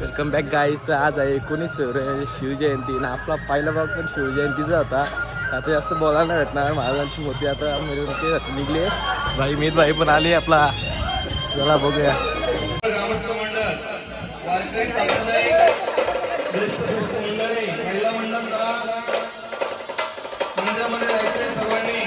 Welcome back guys. तर आज आहे 19 फेब्रुवारी शिवजयंती आणि आपला पहिला भाग पण शिवजयंतीचा होता. आता जास्त बोलायला नाही भेटणार. महाराजांची मूर्ती आता मिरवणुकीसाठी निघली आहे. भाई मीत भाई पण आली आपला. चला बघूया. ग्रामस्थ मंडळ वारकरी सामुदायिक महिला मंडळ जरा मंदिरामध्ये जायचंय सर्वांनी.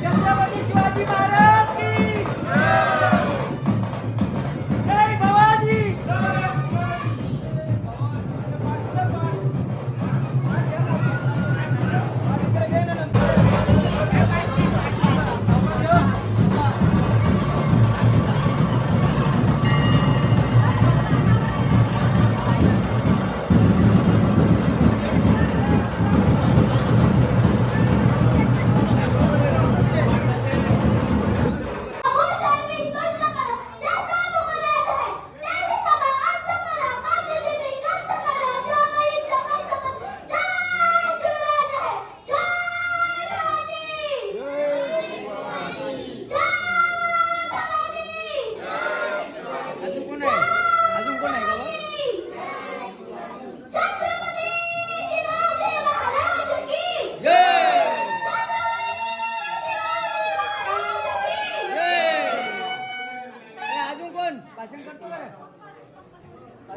छत्रपती शिवाजी महाराज की जय भवानी.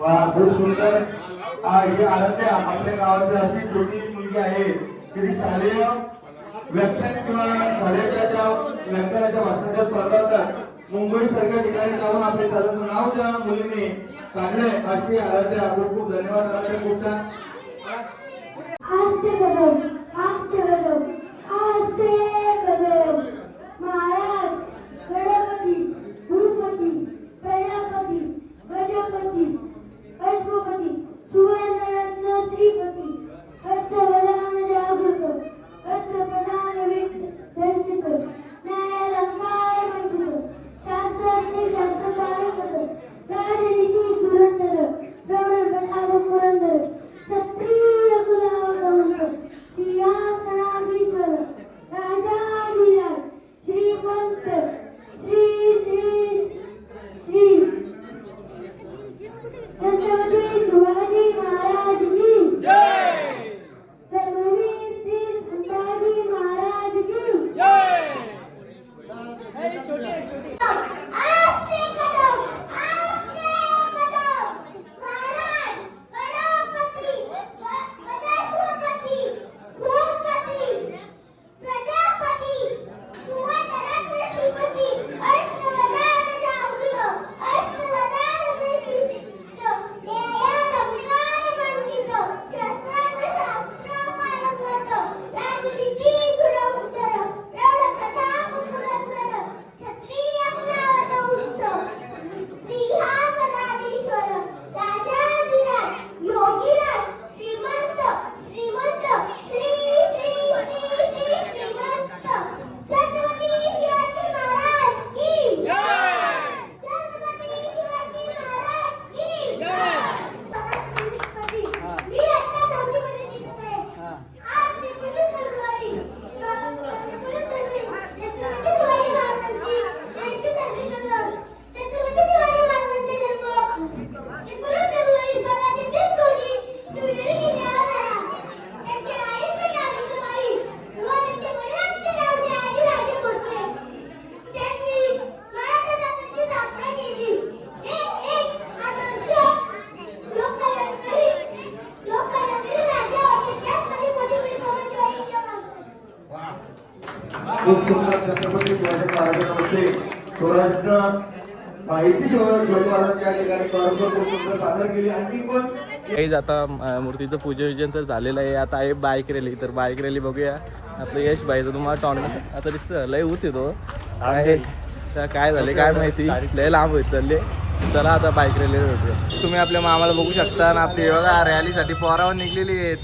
वा खूप सुंदर ही आराध्य आपल्या गावाची अशी छोटी मुलगी आहे की शालेय व्याख्यान किंवा शाळेच्या ज्या व्याख्यानाच्या भाषणाच्या स्पर्धात मुंबई सारख्या ठिकाणी जाऊन आपले त्याचं नाव ज्या मुलीने काढलंय अशी आराध्य खूप खूप धन्यवाद आराध्य खूप छान. महाराज गणपती गुरुपती प्रजापती गजपती अश्वपती सुवर्णरत्न श्रीपती अष्टवदान जागृत अष्टप्रधान दर्शित न्यायालंकार मंत्र शास्त्राचे शास्त्रकारक राजनीती धुरंधर प्रौढ पुरंदर क्षत्रिय कुलावतंस सिंहासनाधीश्वर राजाधिराज श्रीमंत श्री श्री श्री छत्रपती शिवाजी महाराज की जय. धर्मवीर श्री संभाजी महाराज की जय. आस्ते कदम महाराज गणपती गजपती भूपती प्रजापती सुवर्णरत्न श्रीपती अष्टवदान जागृत अष्टवदान दर्शित न्यायालंकार मंडित शास्त्रार्थ शास्त्रकारक राजनीती धुरंधर प्रौढप्रताप पुरंदर क्षत्रिय कुलावतंस सिंहासनाधीश्वर राजाधिराज योगीराज श्रीमंत श्री श्री श्री श्रीमंत छत्रपती शिवाजी महाराज की जय. छत्रपती शिवाजी महाराज की जय. मी आता चौथीमध्ये शिकत आहे. आज मी पोलीस फुलवारी छत्रपती शिवाजी महाराजांची जयंती साजरी करणार. छत्रपती शिवाजी महाराजांचा जन्म 19 फेब्रुवारी 1630 रोजी शिवनेरी किल्ल्यावर झाला. त्यांच्या आईचे नाव जिजाबाई व त्यांच्या वडिलांचे नाव शहाजीराजे भोसले. त्यांनी मराठा जातीची स्थापना केली. हे एक आदर्श लोककलाकारी राजा होते. त्याचमध्ये मोठी पवन जोईच्या खूप सुंदर छत्रपती शिवाजी महाराजांचे स्वराष्ट्र माहिती शिवाजी महाराज त्या ठिकाणी परंपरा खूप सुंदर सादर केली. आणखी पण काहीच आता मूर्तीचं पूजन विजन तर झालेलं आहे. आता आहे बाईक रॅली. तर बाईक रॅली बघूया. आपलं यश भाईचं तुम्हाला टॉर्नामेंट आता दिसतं लय ऊच येतो आहे. तर काय झाले काय माहिती लय लांब होत चालले. चला आता बाईक रॅली होते. तुम्ही आपल्या मामाला बघू शकता आणि आपली बघा रॅलीसाठी पोरावर निघलेली आहेत.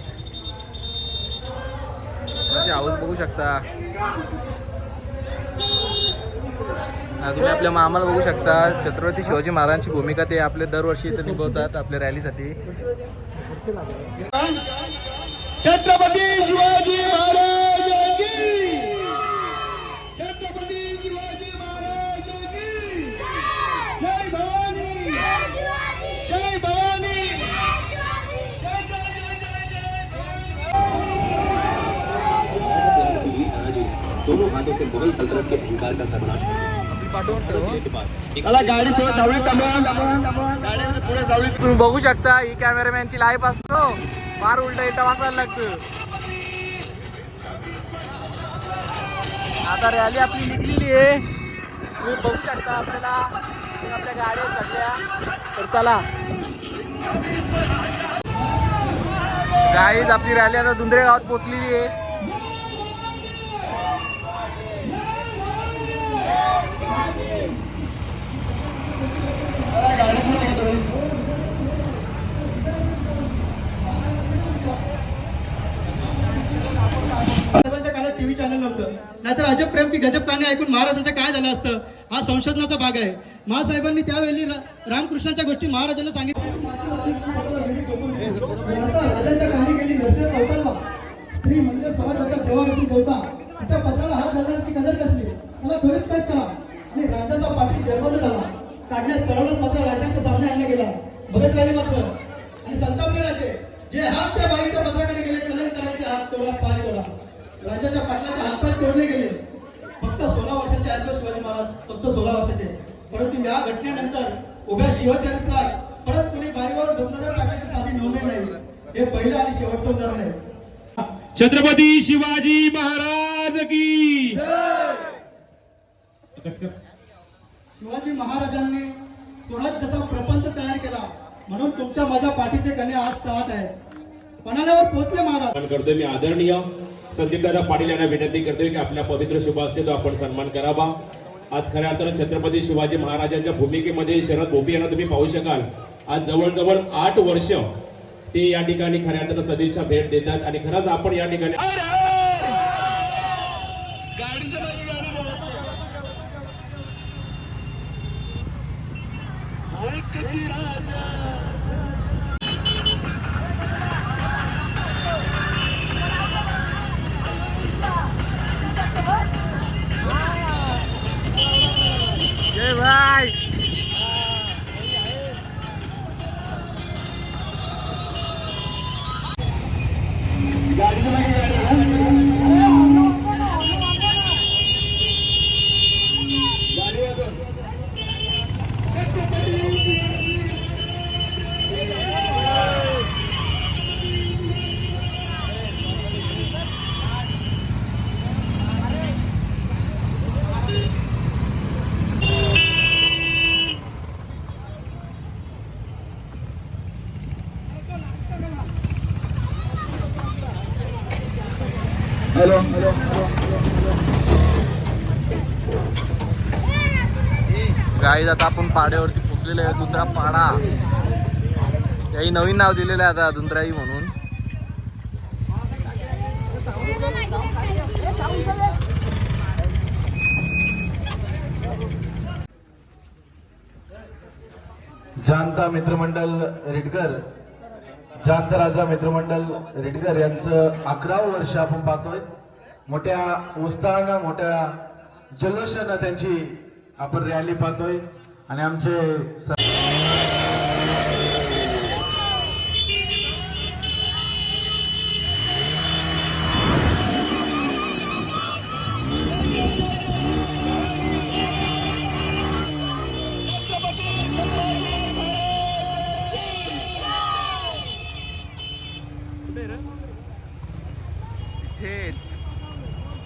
हाऊस बघू शकता. तुम्ही आपल्या मामाला बघू शकता. छत्रपती शिवाजी महाराजांची भूमिका ते आपले दरवर्षी इथे निभवतात आपल्या रॅलीसाठी. छत्रपती शिवाजी महाराज की छत्रपती शिवाजी महाराज की दोनों हाथों से मुगल सल्तनत के अहंकार का सर्वनाश के बाद चला गाडी थोडं सावळीत थांबवा गाडी थोडं सावळीत तुम्ही बघू शकता ही कॅमेरामॅनची लाईफ असतो फार उलटा इटा वाचायला लागतं. आता रॅली आपली निघलेली आहे तुम्ही बघू शकता आपल्याला आपल्या गाड्या चढल्या तर चला गाईज आपली रॅली आता दुंद्रे गावात पोहोचलेली आहे. साहेबांच्या काळात टीव्ही चॅनल नव्हतं नाहीतर अजब प्रेम की गजब कहाणी ऐकून महाराजांचं काय झालं असतं हा संशोधनाचा भाग आहे. महासाहेबांनी त्यावेळी रामकृष्णाच्या गोष्टी महाराजांना सांगितल्या. कहाणी गेली नरसिंह अवतारला स्त्री म्हणजे समाजाच्या सेवासाठी देवता तिच्या पत्राला हात घालण्याची कदर कसली मला थोडीच काहीच करा आणि राजाचा पाठी जन्म झाला काढण्यास कळवलं मात्र राजांच्या सामने आणला गेला बघत राहिले मात्र आणि संतापले राजे जे हात त्या बाईच्या पत्राकडे गेले कलम करायचे हात तोडा पाय तोडा राजाच्या पाटलाचे हातपाय तोडले गेले. फक्त 16 वर्षाचे आहेत शिवाजी महाराज फक्त 16 वर्षाचे. परंतु या घटनेनंतर उभ्या शिवचरित्रात परत कोणी बाईवर बंधनं टाकायची साधी नोंदणी नाही. हे पहिलं आणि शेवटचं उदाहरण आहे. छत्रपती शिवाजी महाराज की शिवाजी महाराजांनी स्वराज्याचा प्रपंच तयार केला म्हणून तुमच्या माझ्या पाठीचे कणे आज तहात आहेत. पणाल्यावर पोहोचले महाराज. करतोय मी आदरणीय संदीपदादा पाटील यांना विनंती करतोय की आपल्या पवित्र शुभ असते तो आपण सन्मान करावा. आज खऱ्या अर्थानं छत्रपती शिवाजी महाराजांच्या भूमिकेमध्ये शरद भोपी यांना तुम्ही पाहू शकाल. आज जवळजवळ 8 वर्ष ते या ठिकाणी खऱ्या अर्थानं सदिच्छा भेट देतात आणि खरंच आपण या ठिकाणी जय भाई हॅलो गाईज आता आपण पाड्यावरती पोचलेलो आहे. दुंद्रा पाडा याही नवीन नाव दिलेलं आहे आता दुंद्राई म्हणून. जानता मित्रमंडळ रिडकर जानता राजा मित्रमंडळ रिडकर यांचं 11वं वर्ष आपण पाहतोय. मोठ्या उत्साहानं मोठ्या जल्लोषानं त्यांची आपण रॅली पाहतोय आणि आमचे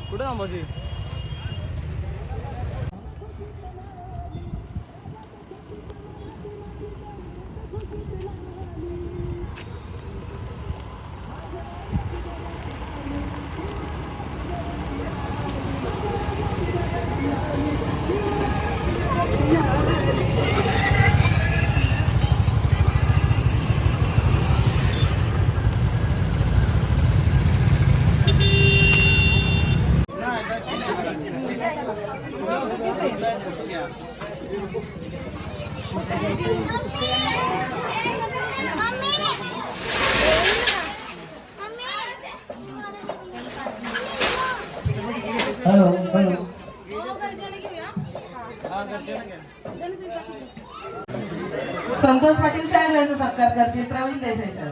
कुठं थांबायची संतोष पाटील साहेब यांचा सत्कार करतील. प्रवीण देसाई साहेब.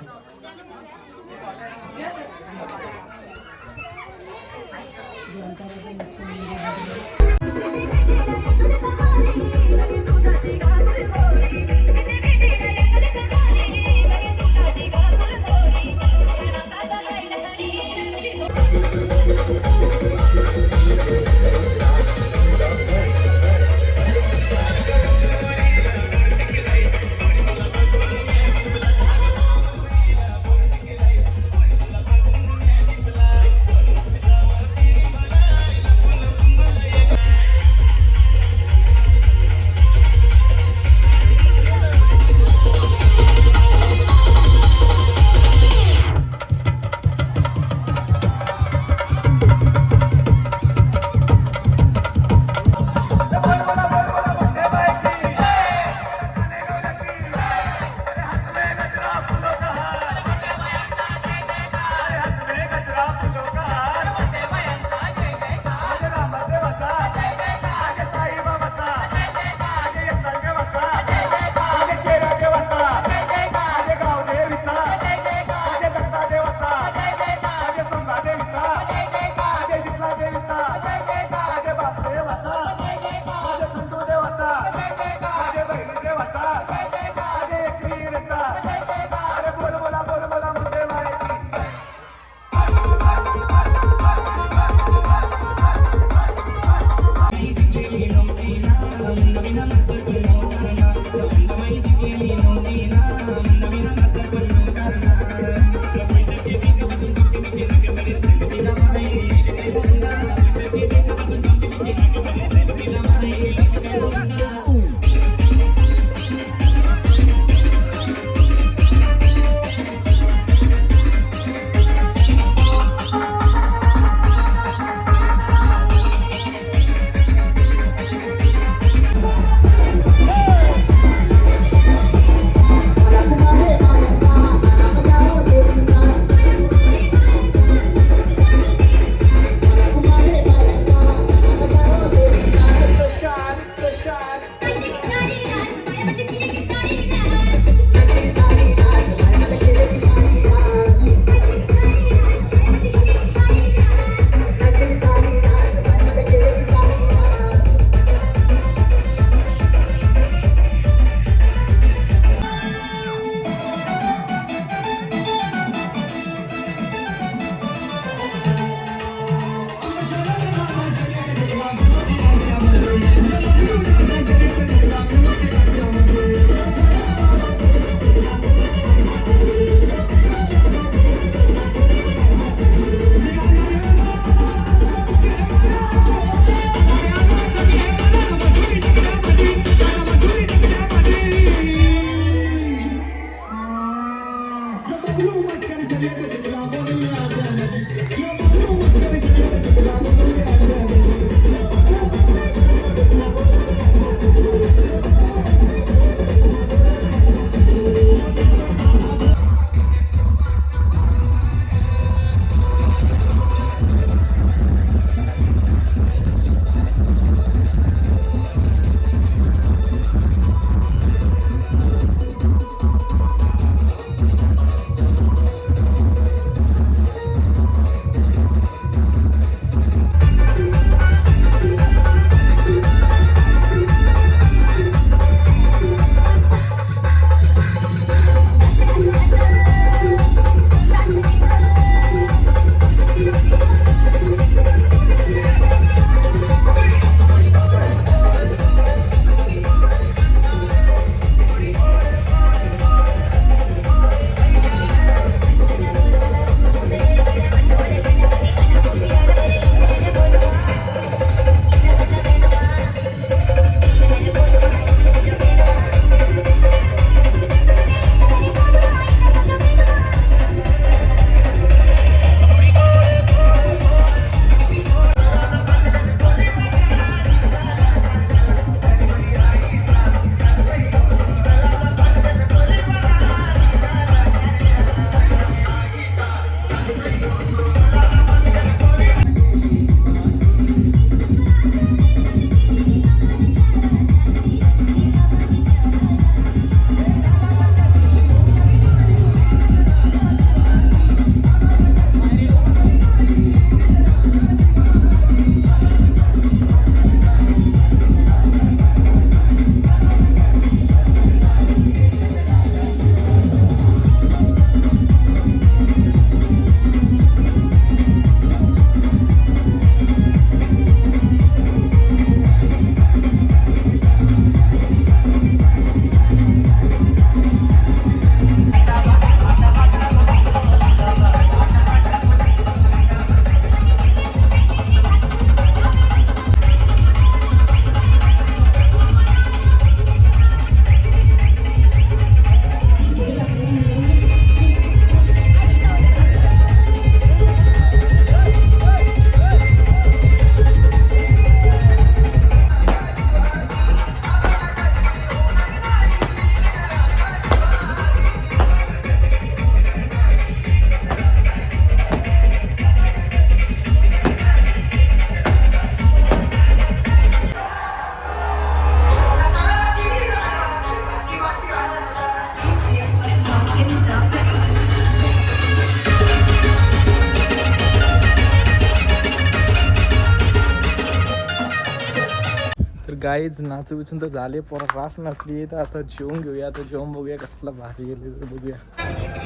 गाईज नाचू बिचून तर झाले पोरा रास नसली तर आता जेवून घेऊया. आता जेवण बघूया कसला भारी गेले तर बघूया.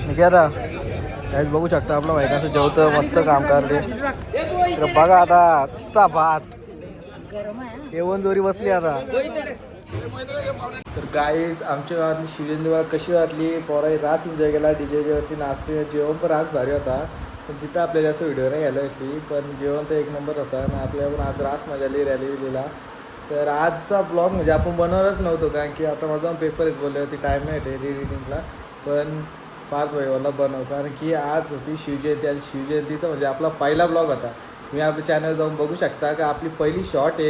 ठीक आहे आता काहीच बघू शकता आपलं माहिती असं जेवतं मस्त काम करते. तर बघा आता नुसता भात जेवण दोरी बसली आता. तर गाईज आमच्या गावातली शिवजयंती मला कशी वाटली पोरा रास एन्जॉय केला. डीजेवरती नाचते जेवण पण रास भारी होता. पण तिथं आपल्याला असं व्हिडिओ नाही घ्यायला भेटली पण जेवण तर एक नंबर होता आणि आपल्याला पण आज रास मजा आली रॅलीला. तर आजचा ब्लॉग म्हणजे आपण बनवलंच नव्हतं कारण की आता माझा पेपर आहेत बोलले होती टाईम नाही भेटे एडिटिंगला. पण पाच वयवाला बनव कारण की आज होती शिवजयंती. आणि शिवजयंतीचा म्हणजे आपला पहिला ब्लॉग होता. तुम्ही आपल्या चॅनल जाऊन बघू शकता का आपली पहिली शॉर्ट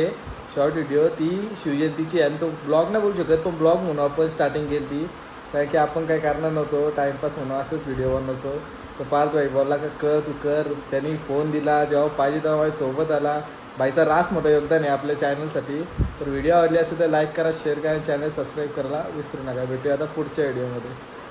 व्हिडिओ ती शिवजयंतीची. आणि तो ब्लॉग नाही बोलू शकत पण ब्लॉग म्हणून आपण स्टार्टिंग केली ती कारण की आपण काही करणार नव्हतो टाईमपास म्हणून असंच व्हिडिओ बनवतो. तर पार्थ भाई बोलला का कर तू कर. त्यांनी फोन दिला जेव्हा पाहिजे तेव्हा माझ्यासोबत आला. बाईचा रास मोठं योगदान आहे आपल्या चॅनलसाठी. तर व्हिडिओ आवडली असेल तर लाईक करा शेअर करा चॅनल सबस्क्राईब करायला विसरू नका. भेटूया आता पुढच्या व्हिडिओमध्ये.